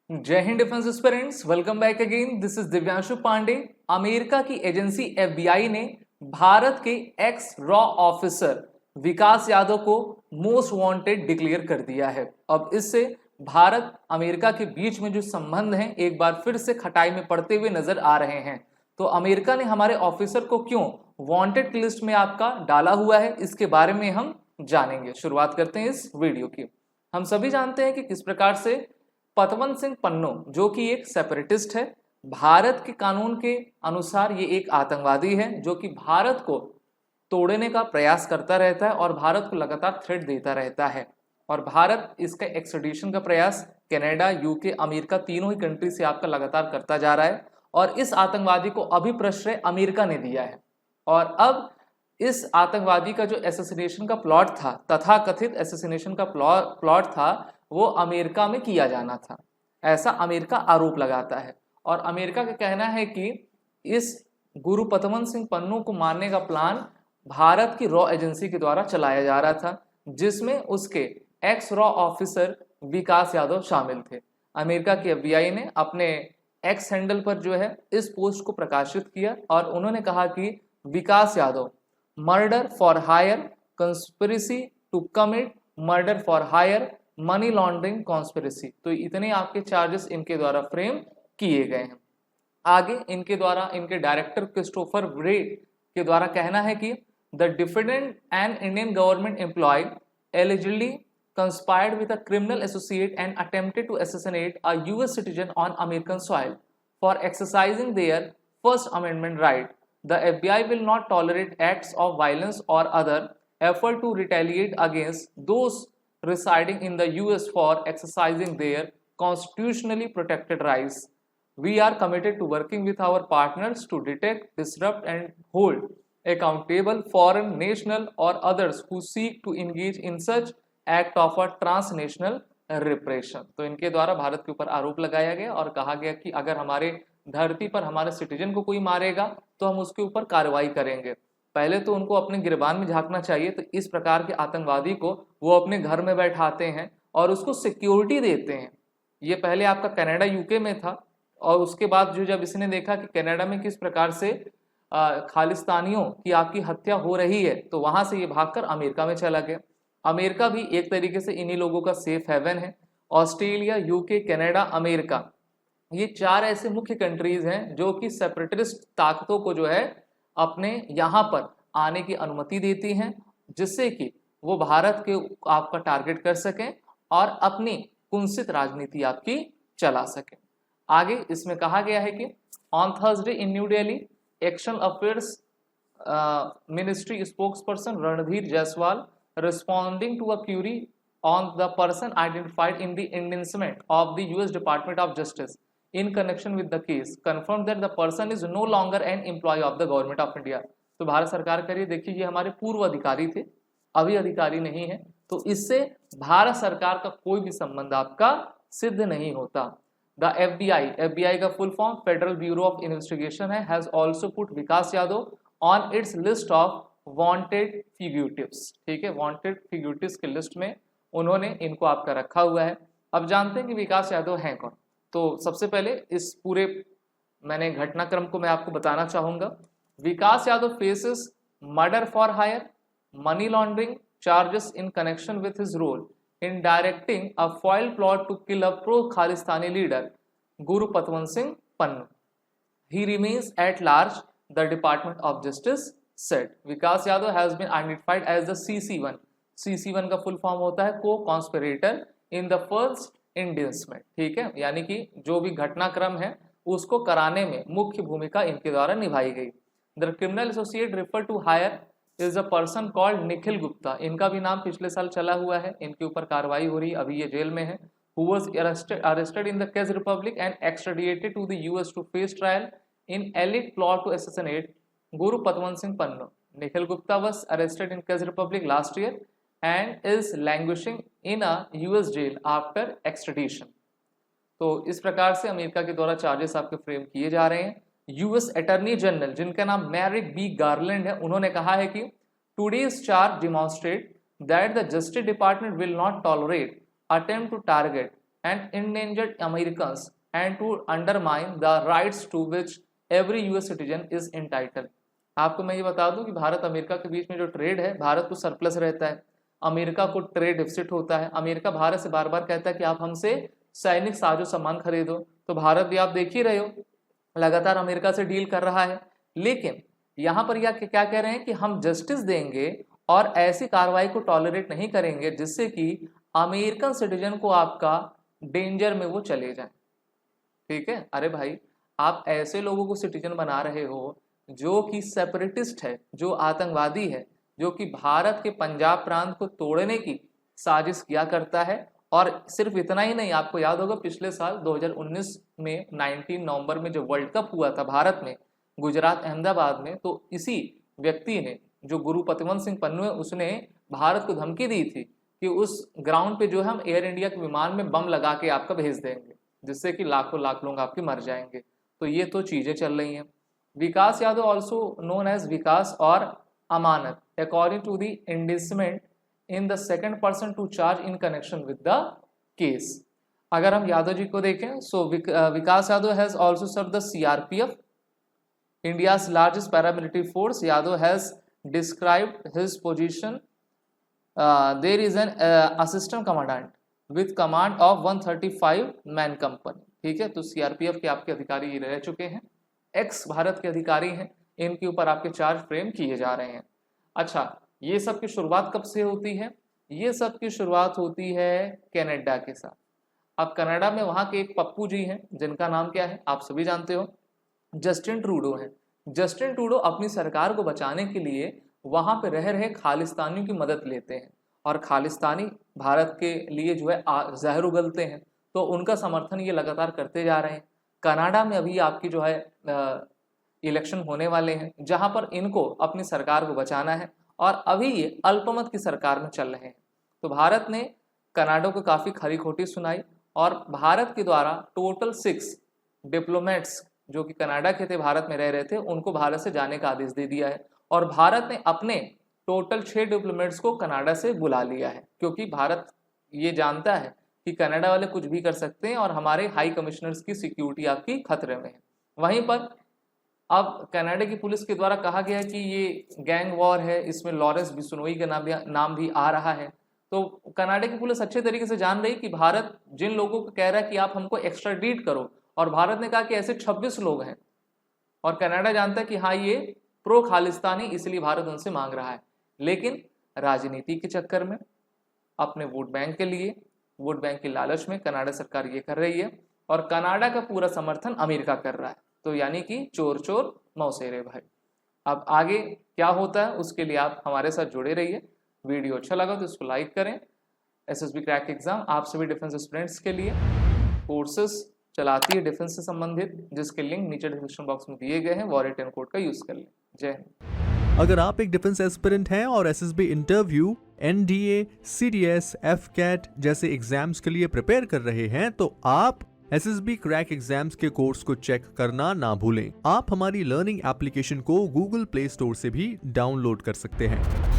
जय हिंद defence aspirants, welcome back again. This is Divyanshu Pandey. America की एजेंसी एफबीआई ने भारत के एक्स रॉ ऑफिसर विकास यादव को मोस्ट वांटेड डिक्लेयर कर दिया है। अब इससे भारत अमेरिका के बीच में जो संबंध हैं एक बार फिर से खटाई में पड़ते हुए नजर आ रहे हैं। तो अमेरिका ने हमारे ऑफिसर को क्यों वांटेड की लिस्ट में आपका डाला हुआ है, इसके बारे में हम जानेंगे। शुरुआत करते हैं इस वीडियो की। हम सभी जानते हैं कि किस प्रकार से पतवंत सिंह पन्नू, जो कि एक सेपरेटिस्ट है, भारत के कानून के अनुसार ये एक आतंकवादी है जो कि भारत को तोड़ने का प्रयास करता रहता है और भारत को लगातार थ्रेट देता रहता है। और भारत इसका एक्सट्रेडिशन का प्रयास कनाडा, यूके, अमेरिका तीनों ही कंट्री से आपका लगातार करता जा रहा है। और इस आतंकवादी को अभी प्रश्रय अमेरिका ने दिया है। और अब इस आतंकवादी का जो एसेसिनेशन का प्लॉट था, तथाकथित एसेसिनेशन का प्लॉट था, वो अमेरिका में किया जाना था, ऐसा अमेरिका आरोप लगाता है। और अमेरिका का कहना है कि इस गुरु पतवंत सिंह पन्नू को मारने का प्लान भारत की रॉ एजेंसी के द्वारा चलाया जा रहा था, जिसमें उसके एक्स रॉ ऑफिसर विकास यादव शामिल थे। अमेरिका की एफबीआई ने अपने एक्स हैंडल पर जो है इस पोस्ट को प्रकाशित किया और उन्होंने कहा कि Vikas Yadav murder for hire, conspiracy to commit murder for hire, money laundering, conspiracy. तो इतने आपके चार्जेस इनके द्वारा फ्रेम किए गए हैं। आगे इनके द्वारा, इनके डायरेक्टर क्रिस्टोफर व्रे के द्वारा कहना है कि the defendant and Indian government employ allegedly conspired with a criminal associate and attempted to assassinate a US citizen on American soil for exercising their First Amendment right. The FBI will not tolerate acts of violence or other effort to retaliate against those residing in the US for exercising their constitutionally protected rights. We are committed to working with our partners to detect, disrupt, and hold accountable foreign national or others who seek to engage in such act of a transnational repression। तो इनके द्वारा भारत के ऊपर आरोप लगाया गया और कहा गया कि अगर हमारे धरती पर हमारे सिटीजन को कोई मारेगा तो हम उसके ऊपर कार्रवाई करेंगे। पहले तो उनको अपने गिरबान में झांकना चाहिए। तो इस प्रकार के आतंकवादी को वो अपने घर में बैठाते हैं और उसको सिक्योरिटी देते हैं। ये पहले आपका कनाडा, यूके में था और उसके बाद जो जब इसने देखा कि कनाडा में किस प्रकार से खालिस्तानियों की आपकी हत्या हो रही है, तो वहां से ये भागकर अमेरिका में चला गया। अमेरिका भी एक तरीके से इन्हीं लोगों का सेफ हेवन है। ऑस्ट्रेलिया, यूके, कनाडा, अमेरिका, ये चार ऐसे मुख्य कंट्रीज हैं जो कि सेपरेटिस्ट ताकतों को जो है अपने यहाँ पर आने की अनुमति देती हैं, जिससे कि वो भारत के आपका टारगेट कर सकें और अपनी कुंसित राजनीति आपकी चला सकें। आगे इसमें कहा गया है कि on Thursday in new Delhi, action affairs ministry spokesperson Randhir Jaiswal, responding to a query on the person identified in the indictment of the US Department of Justice in connection with the case, confirmed that the person is no longer an employee of the government of India। तो भारत सरकार कह रही है, देखिए ये हमारे पूर्व अधिकारी थे, अभी अधिकारी नहीं है, तो इससे भारत सरकार का कोई भी संबंध आपका सिद्ध नहीं होता। द एफबीआई का full form federal bureau of investigation है, has also put Vikas Yadav on its list of wanted fugitives. ठीक है, वांटेड फ्यूगिटिव्स की लिस्ट में उन्होंने इनको आपका रखा हुआ है। अब जानते हैं कि विकास यादव हैं कौन। तो सबसे पहले इस पूरे घटनाक्रम को मैं आपको बताना चाहूंगा। Vikas Yadav faces murder for hire, money laundering charges in connection with his role in directing a foil plot to kill a pro Khalistani leader Guru Patwant Singh Pannu. He remains at large, the department of justice said। Vikas Yadav has been identified as the CC1। CC1 का full form होता है को conspirator in the first इंडिसमेंट। ठीक है, यानी कि जो भी घटनाक्रम है उसको कराने में मुख्य भूमिका इनके द्वारा निभाई गई। The criminal associate refer to here is a person called Nikhil Gupta. इनका भी नाम पिछले साल चला हुआ है, इनके ऊपर कार्रवाई हो रही है, अभी ये जेल में है। Who was arrested in the Czech republic and extradited to the US to face trial in elite plot to assassinate Guru Patwant Singh Pannu। Nikhil Gupta was arrested in Czech Republic last year and is languishing in a US jail after extradition। तो इस प्रकार से America के द्वारा charges आपके frame किए जा रहे हैं। यूएस अटॉर्नी जनरल, जिनका नाम मैरिक बी गार्लैंड है, उन्होंने कहा है कि today's charge demonstrate that the justice department will not tolerate attempt to target and endangered Americans and to undermine the rights to which every US citizen is entitled। आपको मैं ये बता दूं कि भारत अमेरिका के बीच में जो ट्रेड है, भारत को सरप्लस रहता है, अमेरिका को ट्रेड डिफिसिट होता है। अमेरिका भारत से बार बार कहता है कि आप हमसे सैनिक साजो सामान खरीदो, तो भारत भी आप देख ही रहे हो लगातार अमेरिका से डील कर रहा है। लेकिन यहाँ पर यह क्या कह रहे हैं कि हम जस्टिस देंगे और ऐसी कार्रवाई को टॉलरेट नहीं करेंगे जिससे कि अमेरिकन सिटीजन को आपका डेंजर में वो चले जाए। ठीक है, अरे भाई आप ऐसे लोगों को सिटीजन बना रहे हो जो कि सेपरेटिस्ट है, जो आतंकवादी है, जो कि भारत के पंजाब प्रांत को तोड़ने की साजिश किया करता है। और सिर्फ इतना ही नहीं, आपको याद होगा पिछले साल 2019 में 19 नवंबर में जो वर्ल्ड कप हुआ था भारत में, गुजरात अहमदाबाद में, तो इसी व्यक्ति ने, जो गुरु पतवंत सिंह पन्नू है, उसने भारत को धमकी दी थी कि उस ग्राउंड पे जो है हम एयर इंडिया के विमान में बम लगा के आपका भेज देंगे, जिससे कि लाखों लाख लोग आपके मर जाएंगे। तो ये तो चीजें चल रही हैं। Vikas Yadav also known as Vikas और Amanat according to the indictment in the second person to charge in connection with the case. अगर हम यादव जी को देखें, so Vikas Yadav has also serve the CRPF, India's largest paramilitary force. Yadav has described his position, there is an assistant commandant with command of 135 man company. ठीक है, तो CRPF के आपके अधिकारी ये रह चुके हैं, एक्स भारत के अधिकारी हैं, इनके ऊपर आपके चार्ज फ्रेम किए जा रहे हैं। अच्छा, ये सब की शुरुआत कब से होती है? ये सब की शुरुआत होती है कनाडा के साथ। अब कनाडा में वहाँ के एक पप्पू जी हैं जिनका नाम क्या है आप सभी जानते हो, जस्टिन ट्रूडो हैं। जस्टिन ट्रूडो अपनी सरकार को बचाने के लिए वहाँ पे रह रहे खालिस्तानियों की मदद लेते हैं और खालिस्तानी भारत के लिए जो है जहर उगलते हैं, तो उनका समर्थन ये लगातार करते जा रहे हैं। कनाडा में अभी आपकी जो है इलेक्शन होने वाले हैं जहां पर इनको अपनी सरकार को बचाना है और अभी ये अल्पमत की सरकार में चल रहे हैं। तो भारत ने कनाडा को काफ़ी खरी खोटी सुनाई और भारत के द्वारा टोटल 6 डिप्लोमेट्स जो कि कनाडा के थे, भारत में रह रहे थे, उनको भारत से जाने का आदेश दे दिया है और भारत ने अपने टोटल 6 डिप्लोमेट्स को कनाडा से बुला लिया है, क्योंकि भारत ये जानता है कि कनाडा वाले कुछ भी कर सकते हैं और हमारे हाई कमिश्नर्स की सिक्योरिटी आपकी खतरे में है। वहीं पर अब कनाडा की पुलिस के द्वारा कहा गया है कि ये गैंग वॉर है, इसमें लॉरेंस बिश्नोई का नाम भी आ रहा है। तो कनाडा की पुलिस अच्छे तरीके से जान रही कि भारत जिन लोगों को कह रहा है कि आप हमको एक्स्ट्राडीट करो, और भारत ने कहा कि ऐसे 26 लोग हैं और कनाडा जानता है कि हाँ ये प्रो खालिस्तानी, इसलिए भारत उनसे मांग रहा है। लेकिन राजनीति के चक्कर में, अपने वोट बैंक के लिए, वोट बैंक की लालच में कनाडा सरकार ये कर रही है और कनाडा का पूरा समर्थन अमेरिका कर रहा है। तो यानी कि चोर चोर मौसेरे भाई। अब आगे क्या होता है उसके लिए आप हमारे साथ जुड़े रहिए। वीडियो अच्छा लगा तो इसको लाइक करें। एसएसबी क्रैक एग्जाम आप सभी डिफेंस स्टूडेंट्स के लिए कोर्सेस चलाती है डिफेंस से संबंधित, जिसके लिंक नीचे डिस्क्रिप्शन बॉक्स में दिए गए हैं। वॉरियर 10 कोड का यूज कर लें। जय हिंद। अगर आप एक डिफेंस एस्पिरेंट हैं और SSB interview, NDA, CDS, AFCAT जैसे एग्जाम्स के लिए प्रिपेयर कर रहे हैं तो आप एसएसबी क्रैक एग्जाम्स के कोर्स को चेक करना ना भूलें। आप हमारी लर्निंग एप्लीकेशन को गूगल प्ले स्टोर से भी डाउनलोड कर सकते हैं।